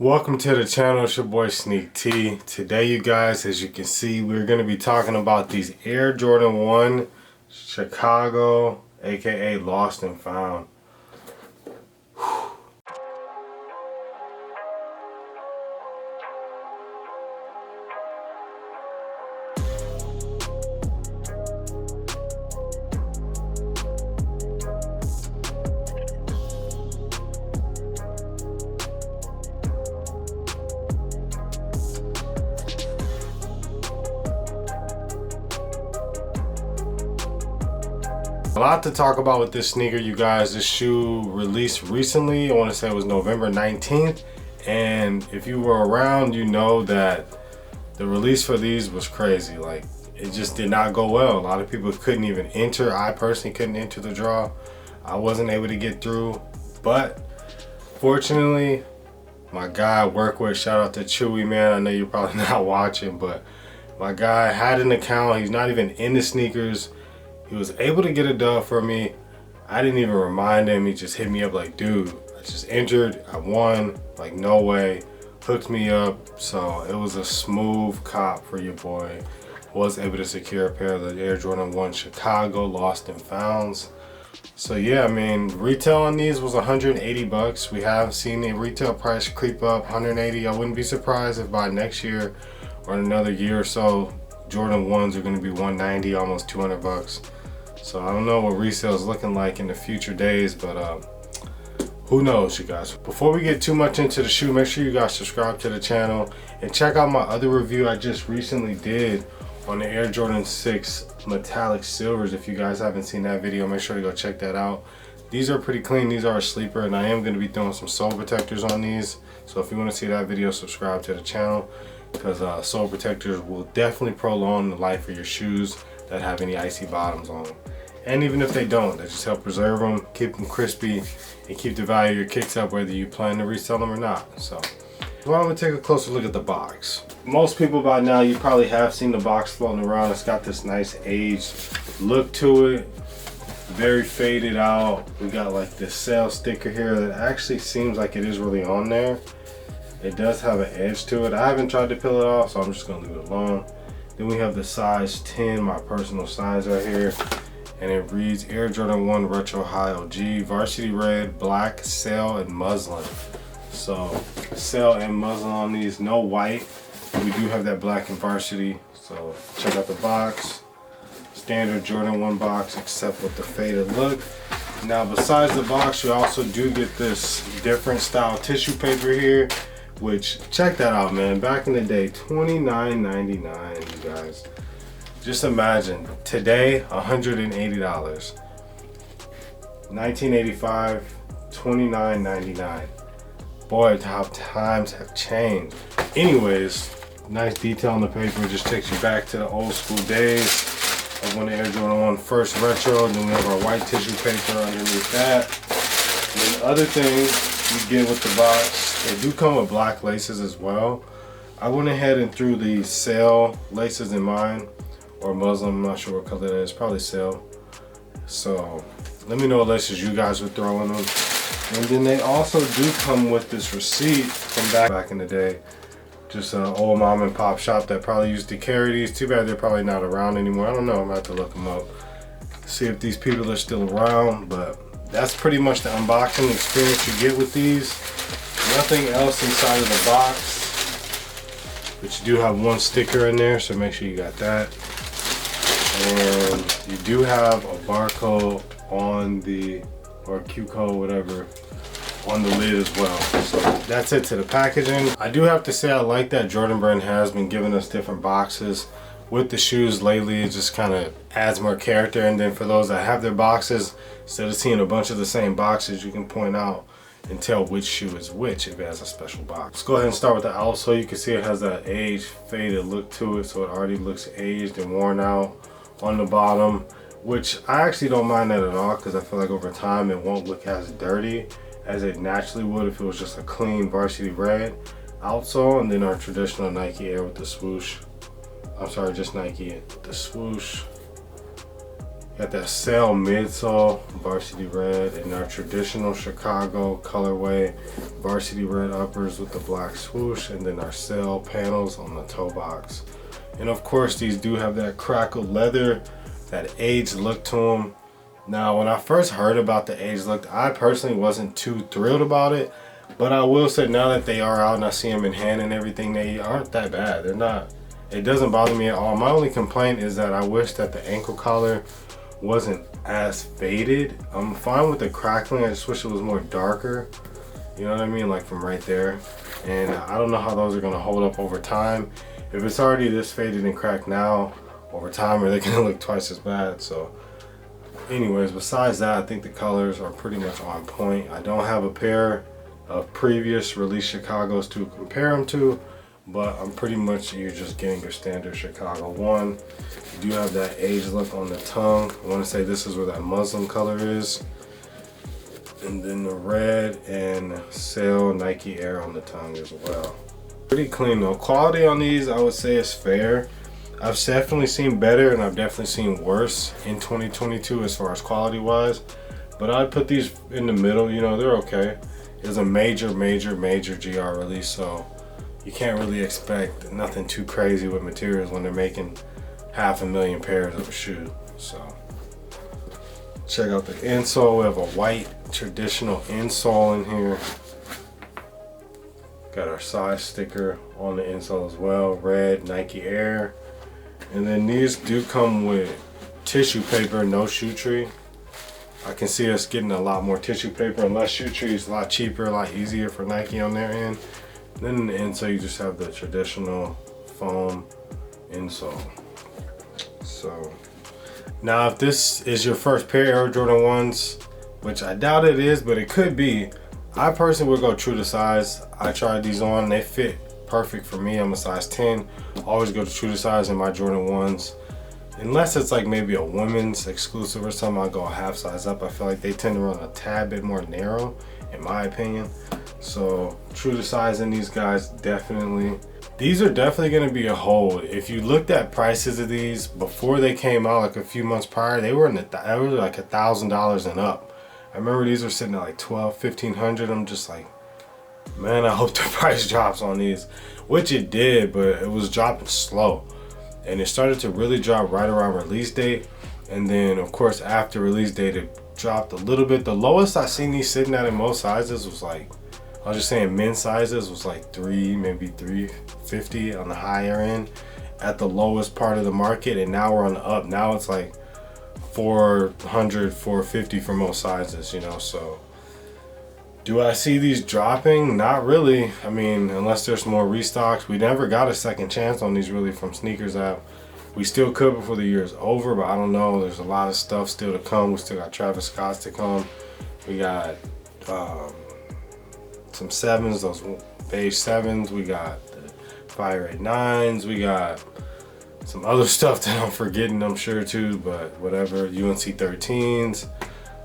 Welcome to the channel. It's your boy Sneak T. Today, you guys, as you can see, we're going to be talking about these Air Jordan 1 Chicago, aka Lost and Found. A lot to talk about with this sneaker, you guys. This shoe released recently. I want to say it was November 19th. And if you were around, you know that the release for these was crazy. Like, it just did not go well. A lot of people couldn't even enter. I personally couldn't enter the draw. I wasn't able to get through. But fortunately, my guy I work with, shout out to Chewy, man. I know you're probably not watching, but my guy had an account. He's not even into sneakers. He was able to get a dub for me. I didn't even remind him. He just hit me up like, dude, I just entered, I won, like no way. Hooked me up. So it was a smooth cop for your boy. Was able to secure a pair of the Air Jordan 1 Chicago Lost and Founds. So yeah, I mean, retail on these was 180 bucks. We have seen the retail price creep up, 180. I wouldn't be surprised if by next year or in another year or so, Jordan 1s are gonna be 190, almost 200 bucks. So I don't know what resale is looking like in the future days, but who knows, you guys. Before we get too much into the shoe, make sure you guys subscribe to the channel and check out my other review I just recently did on the Air Jordan 6 Metallic Silvers. If you guys haven't seen that video, make sure to go check that out. These are pretty clean. These are a sleeper, and I am going to be throwing some sole protectors on these. So if you want to see that video, subscribe to the channel, because sole protectors will definitely prolong the life of your shoes that have any icy bottoms on them. And even if they don't, they just help preserve them, keep them crispy, and keep the value of your kicks up whether you plan to resell them or not. So why don't we take a closer look at the box. Most people by now, you probably have seen the box floating around. It's got this nice aged look to it, very faded out. We got like this sale sticker here that actually seems like it is really on there. It does have an edge to it. I haven't tried to peel it off, so I'm just gonna leave it alone. Then we have the size 10, my personal size right here. And it reads Air Jordan 1 Retro High OG, varsity red, black, sail, and muslin. So sail and muslin on these, no white. We do have that black and varsity. So check out the box. Standard Jordan 1 box, except with the faded look. Now besides the box, you also do get this different style tissue paper here, which, check that out, man. Back in the day, $29.99, you guys. Just imagine, today, $180. 1985, $29.99. Boy, how times have changed. Anyways, nice detail on the paper. It just takes you back to the old school days of when the Air Jordan 1 first retro. And then we have our white tissue paper underneath that. And then other things you get with the box, they do come with black laces as well. I went ahead and threw the sail laces in mine, or muslin, I'm not sure what color that is, probably sail. So let me know what laces you guys would throw in them. And then they also do come with this receipt from back in the day. Just an old mom and pop shop that probably used to carry these. Too bad they're probably not around anymore. I don't know, I'm gonna have to look them up, see if these people are still around. But that's pretty much the unboxing experience you get with these. Nothing else inside of the box, but you do have one sticker in there, so make sure you got that. And you do have a barcode on the, or a Q code, whatever, on the lid as well. So that's it to the packaging. I do have to say, I like that Jordan Brand has been giving us different boxes with the shoes lately. It just kind of adds more character. And then for those that have their boxes, instead of seeing a bunch of the same boxes, you can point out and tell which shoe is which if it has a special box. Let's go ahead and start with the outsole. You can see it has that aged, faded look to it, so it already looks aged and worn out on the bottom, which I actually don't mind that at all, because I feel like over time it won't look as dirty as it naturally would if it was just a clean varsity red outsole. And then our traditional Nike Air with the swoosh. I'm sorry, just Nike, the swoosh Got that Sail midsole, varsity red, and our traditional Chicago colorway, varsity red uppers with the black swoosh, and then our Sail panels on the toe box. And of course, these do have that crackled leather, that aged look to them. Now, when I first heard about the aged look, I personally wasn't too thrilled about it, but I will say now that they are out and I see them in hand and everything, they aren't that bad. They're not, it doesn't bother me at all. My only complaint is that I wish that the ankle collar wasn't as faded. I'm fine with the crackling, I just wish it was more darker. You know what I mean? Like from right there. And I don't know how those are gonna hold up over time. If it's already this faded and cracked now, over time are they gonna look twice as bad? So anyways, besides that, I think the colors are pretty much on point. I don't have a pair of previous release Chicago's to compare them to, but I'm pretty much, you're just getting your standard Chicago one. You do have that aged look on the tongue. I want to say this is where that Muslim color is. And then the red and Sail Nike Air on the tongue as well. Pretty clean though. Quality on these, I would say, is fair. I've definitely seen better and I've definitely seen worse in 2022 as far as quality wise. But I'd put these in the middle, you know, they're okay. It's a major GR release, so you can't really expect nothing too crazy with materials when they're making 500,000 pairs of a shoe. So check out the insole. We have a white traditional insole in here. Got our size sticker on the insole as well, red Nike Air. And then these do come with tissue paper, no shoe tree. I can see us getting a lot more tissue paper and less shoe tree. It's a lot cheaper, a lot easier for Nike on their end. Then in the insole, you just have the traditional foam insole. So now if this is your first pair of Air Jordan 1s, which I doubt it is, but it could be, I personally would go true to size. I tried these on, they fit perfect for me. I'm a size 10. Always go to true to size in my Jordan 1s. Unless it's like maybe a women's exclusive or something, I'll go a half size up. I feel like they tend to run a tad bit more narrow, in my opinion. So true to size in these guys, definitely. These are definitely gonna be a hold. If you looked at prices of these before they came out, like a few months prior, they were like $1,000 and up. I remember these were sitting at like $1,200, $1,500. I'm just like, man, I hope the price drops on these, which it did, but it was dropping slow. And it started to really drop right around release date. And then of course after release date, it dropped a little bit. The lowest I seen these sitting at in most sizes was like, I was just saying men's sizes was like maybe 350 on the higher end at the lowest part of the market. And now we're on the up. Now it's like 400, 450 for most sizes, you know. So do I see these dropping? Not really. I mean, unless there's more restocks. We never got a second chance on these really from Sneakers app. We still could before the year is over, but I don't know. There's a lot of stuff still to come. We still got Travis Scott's to come. We got some 7s, those beige 7s. We got the Fire Red 9s. We got some other stuff that I'm forgetting, I'm sure too, but whatever. UNC 13s.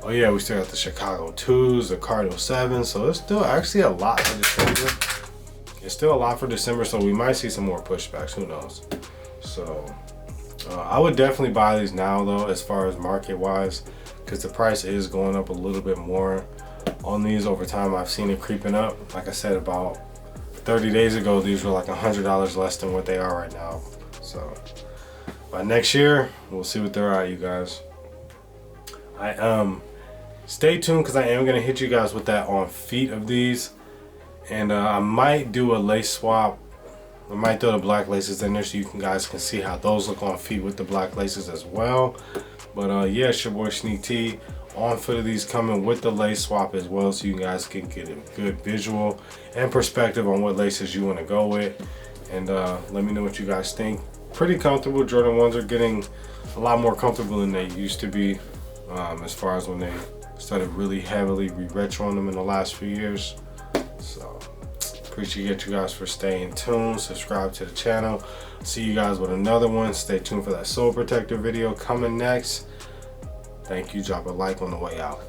Oh yeah, we still got the Chicago 2s, the Cardinal 7s, so it's still actually a lot for December. It's still a lot for December, so we might see some more pushbacks, who knows. So I would definitely buy these now though, as far as market wise, because the price is going up a little bit more on these over time. I've seen it creeping up. Like I said, about 30 days ago, these were like $100 less than what they are right now. So by next year, we'll see what they're at, you guys. Stay tuned because I am going to hit you guys with that on feet of these, and I might do a lace swap. I might throw the black laces in there so you guys can see how those look on feet with the black laces as well. But yeah, it's your boy Sneak T on foot of these, coming with the lace swap as well, so you guys can get a good visual and perspective on what laces you want to go with. And let me know what you guys think. Pretty comfortable. Jordan 1s are getting a lot more comfortable than they used to be, as far as when they started really heavily re-retroing them in the last few years. So appreciate you guys for staying tuned. Subscribe to the channel. See you guys with another one. Stay tuned for that sole protector video coming next. Thank you. Drop a like on the way out.